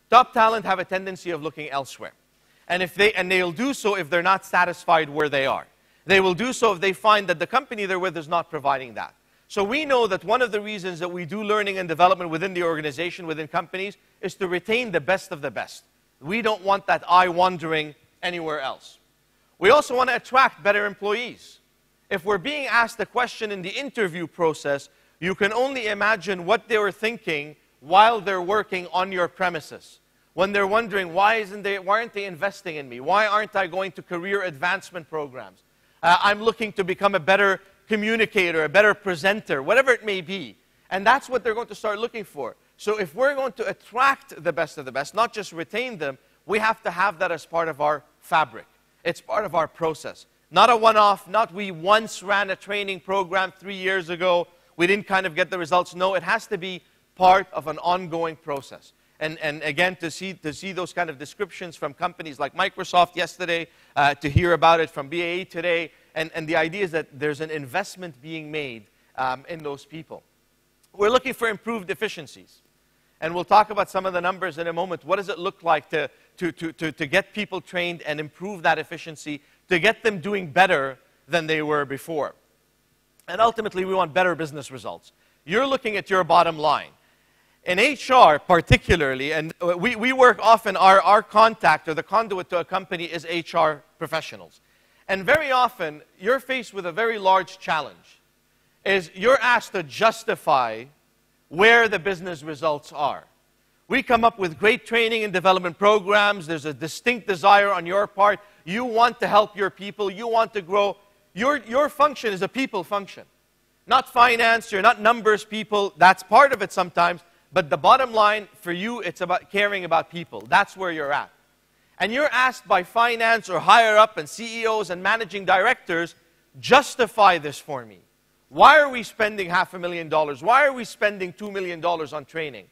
Top talent have a tendency of looking elsewhere. And they'll do so if they're not satisfied where they are. They will do so if they find that the company they're with is not providing that. So we know that one of the reasons that we do learning and development within the organization, within companies, is to retain the best of the best. We don't want that eye wandering anywhere else. We also want to attract better employees. If we're being asked a question in the interview process, you can only imagine what they were thinking while they're working on your premises. When they're wondering, why aren't they investing in me? Why aren't I going to career advancement programs? I'm looking to become a better communicator, a better presenter, whatever it may be. And that's what they're going to start looking for. So if we're going to attract the best of the best, not just retain them, we have to have that as part of our fabric. It's part of our process. Not a one-off, not we once ran a training program 3 years ago, we didn't kind of get the results. No, it has to be part of an ongoing process. And again, to see those kind of descriptions from companies like Microsoft yesterday, to hear about it from BAE today, and the idea is that there's an investment being made in those people. We're looking for improved efficiencies. And we'll talk about some of the numbers in a moment. What does it look like to get people trained and improve that efficiency, to get them doing better than they were before? And ultimately, we want better business results. You're looking at your bottom line. In HR particularly, and we work often, our contact or the conduit to a company is HR professionals. And very often, you're faced with a very large challenge. Is you're asked to justify where the business results are. We come up with great training and development programs. There's a distinct desire on your part. You want to help your people. You want to grow. Your function is a people function. Not finance. You're not numbers people. That's part of it sometimes. But the bottom line for you, it's about caring about people. That's where you're at. And you're asked by finance or higher up and CEOs and managing directors, justify this for me. Why are we spending $500,000? Why are we spending $2 million on training?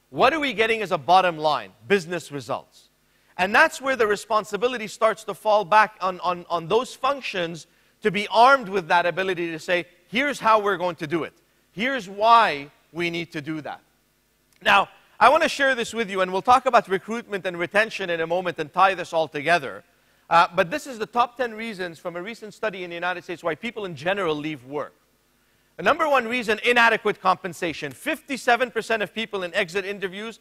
What are we getting as a bottom line? Business results. And that's where the responsibility starts to fall back on those functions to be armed with that ability to say, here's how we're going to do it. Here's why we need to do that. Now, I want to share this with you, and we'll talk about recruitment and retention in a moment and tie this all together. But this is the top 10 reasons from a recent study in the United States why people in general leave work. The number one reason, inadequate compensation. 57% of people in exit interviews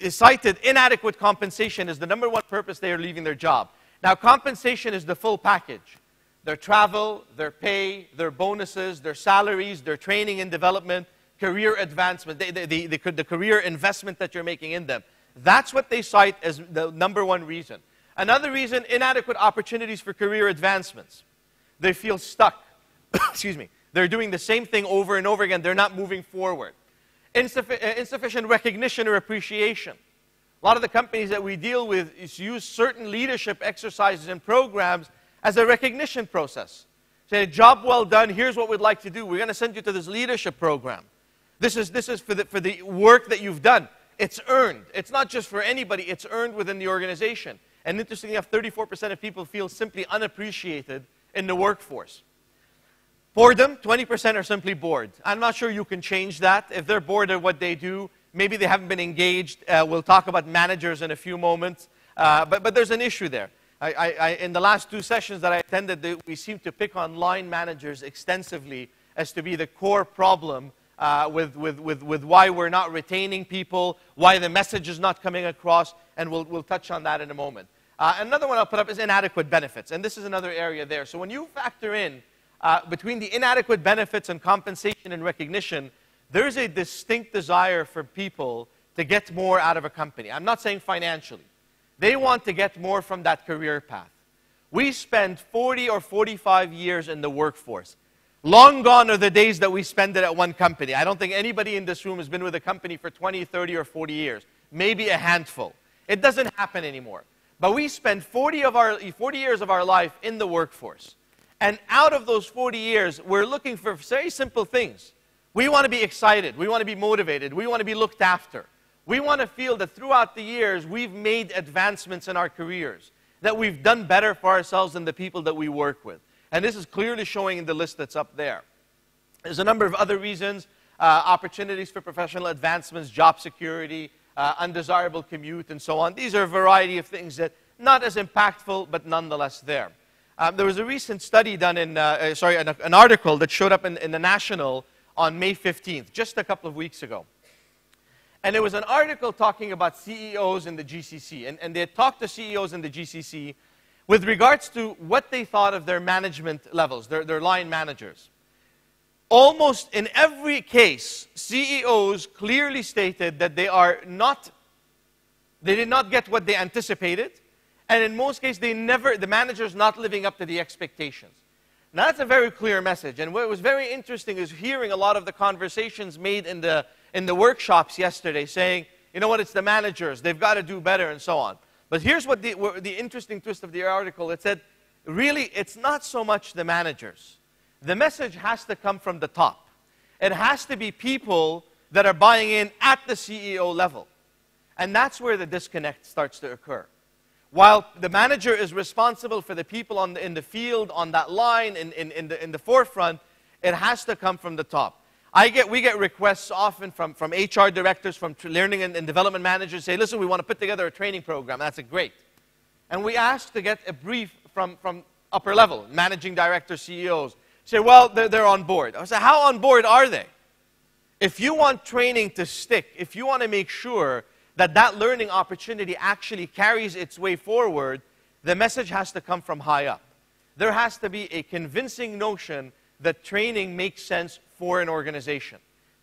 cited inadequate compensation as the number one purpose they are leaving their job. Now, compensation is the full package. Their travel, their pay, their bonuses, their salaries, their training and development, career advancement, the career investment that you're making in them. That's what they cite as the number one reason. Another reason, inadequate opportunities for career advancements. They feel stuck. Excuse me. They're doing the same thing over and over again. They're not moving forward. Insufficient recognition or appreciation. A lot of the companies that we deal with use certain leadership exercises and programs as a recognition process. Say, job well done, here's what we'd like to do. We're going to send you to this leadership program. This is for the work that you've done. It's earned. It's not just for anybody. It's earned within the organization. And interestingly enough, 34% of people feel simply unappreciated in the workforce. Boredom, 20% are simply bored. I'm not sure you can change that. If they're bored at what they do, maybe they haven't been engaged. We'll talk about managers in a few moments. But there's an issue there. In the last 2 sessions that I attended, we seem to pick on line managers extensively as to be the core problem with why we're not retaining people, why the message is not coming across, and we'll touch on that in a moment. Another one I'll put up is inadequate benefits, and this is another area there. So when you factor in between the inadequate benefits and compensation and recognition, there's a distinct desire for people to get more out of a company. I'm not saying financially. They want to get more from that career path. We spend 40 or 45 years in the workforce. Long gone are the days that we spend it at one company. I don't think anybody in this room has been with a company for 20, 30, or 40 years. Maybe a handful. It doesn't happen anymore. But we spend 40 years of our life in the workforce. And out of those 40 years, we're looking for very simple things. We want to be excited. We want to be motivated. We want to be looked after. We want to feel that throughout the years, we've made advancements in our careers, that we've done better for ourselves than the people that we work with. And this is clearly showing in the list that's up there. There's a number of other reasons, opportunities for professional advancements, job security, undesirable commute, and so on. These are a variety of things that not as impactful, but nonetheless there. There was a recent study done in, an article that showed up in the National on May 15th, just a couple of weeks ago. And it was an article talking about CEOs in the GCC. And they had talked to CEOs in the GCC with regards to what they thought of their management levels, their line managers. Almost in every case, CEOs clearly stated that they did not get what they anticipated. And in most cases, the manager's not living up to the expectations. Now, that's a very clear message. And what was very interesting is hearing a lot of the conversations made in the workshops yesterday saying, you know what, it's the managers, they've got to do better, and so on. But here's what the interesting twist of the article. It said, really, it's not so much the managers. The message has to come from the top. It has to be people that are buying in at the CEO level. And that's where the disconnect starts to occur. While the manager is responsible for the people in the field, on that line, in the forefront, it has to come from the top. We get requests often from HR directors, from learning and development managers, say, listen, we want to put together a training program. That's great. And we ask to get a brief from upper level, managing directors, CEOs. Say, well, they're on board. I say, how on board are they? If you want training to stick, if you want to make sure that learning opportunity actually carries its way forward, the message has to come from high up. There has to be a convincing notion that training makes sense for an organization.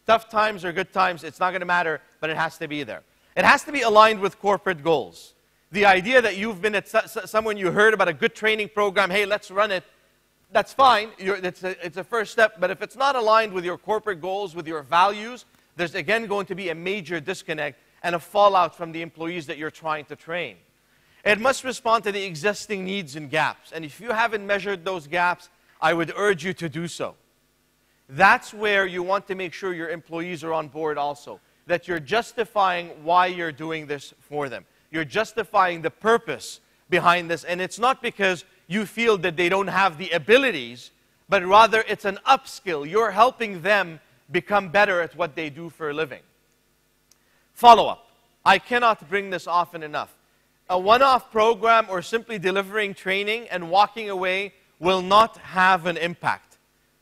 Tough times or good times, it's not going to matter, but it has to be there. It has to be aligned with corporate goals. The idea that you've been at someone, you heard about a good training program, hey, let's run it, that's fine. It's a first step, but if it's not aligned with your corporate goals, with your values, there's again going to be a major disconnect and a fallout from the employees that you're trying to train. It must respond to the existing needs and gaps. And if you haven't measured those gaps, I would urge you to do so. That's where you want to make sure your employees are on board also. That you're justifying why you're doing this for them. You're justifying the purpose behind this. And it's not because you feel that they don't have the abilities, but rather it's an upskill. You're helping them become better at what they do for a living. Follow-up. I cannot bring this often enough. A one-off program or simply delivering training and walking away will not have an impact.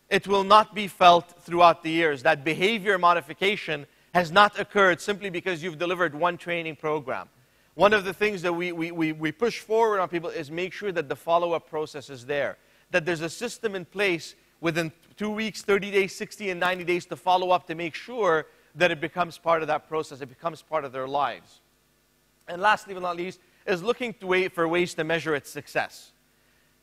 It will not be felt throughout the years. That behavior modification has not occurred simply because you've delivered one training program. One of the things that we push forward on people is make sure that the follow-up process is there. That there's a system in place within 2 weeks, 30 days, 60 and 90 days to follow up to make sure that it becomes part of that process. It becomes part of their lives. And lastly but not least, is looking for ways to measure its success.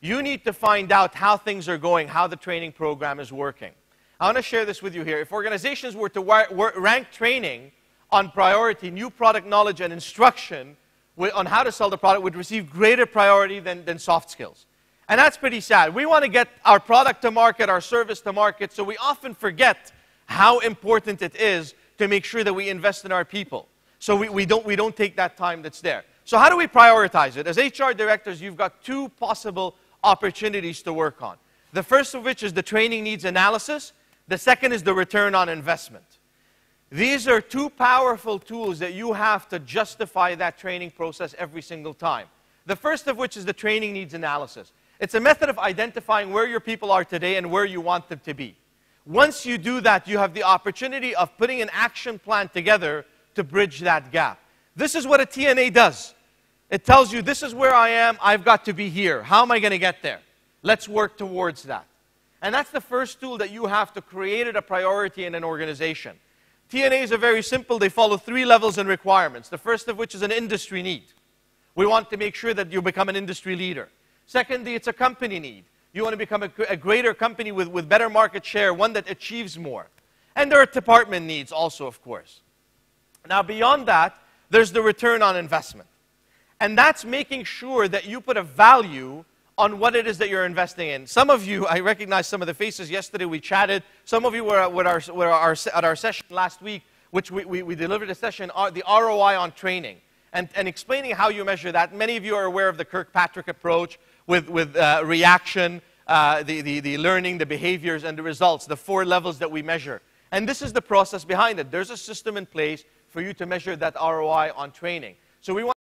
You need to find out how things are going, how the training program is working. I want to share this with you here. If organizations were to rank training on priority, new product knowledge and instruction on how to sell the product would receive greater priority than soft skills. And that's pretty sad. We want to get our product to market, our service to market, so we often forget how important it is to make sure that we invest in our people. So we don't take that time that's there. So how do we prioritize it? As HR directors, you've got two possible opportunities to work on. The first of which is the training needs analysis. The second is the return on investment. These are two powerful tools that you have to justify that training process every single time. The first of which is the training needs analysis. It's a method of identifying where your people are today and where you want them to be. Once you do that, you have the opportunity of putting an action plan together to bridge that gap. This is what a TNA does. It tells you, this is where I am, I've got to be here. How am I going to get there? Let's work towards that. And that's the first tool that you have to create a priority in an organization. TNAs are very simple. They follow 3 levels and requirements. The first of which is an industry need. We want to make sure that you become an industry leader. Secondly, it's a company need. You want to become a greater company with better market share, one that achieves more. And there are department needs also, of course. Now, beyond that, there's the return on investment. And that's making sure that you put a value on what it is that you're investing in. Some of you, I recognize some of the faces yesterday, we chatted. Some of you were at our session last week, which we delivered a session, the ROI on training, and explaining how you measure that. Many of you are aware of the Kirkpatrick approach with reaction, the learning, the behaviors, and the results, the 4 levels that we measure. And this is the process behind it. There's a system in place for you to measure that ROI on training. So we want